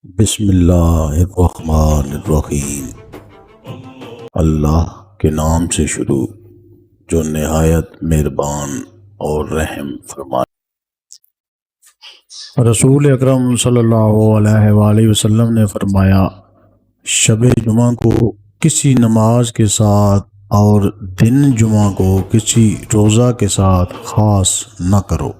बिस्मिल्लाहिर्रहमानिर्रहीम। अल्लाह के नाम से शुरू जो निहायत मेहरबान और रहम फरमाने। रसूल अकरम सल्लल्लाहु अलैहि वसल्लम ने फरमाया, शब जुमा को किसी नमाज के साथ और दिन जुमा को किसी रोज़ा के साथ ख़ास न करो।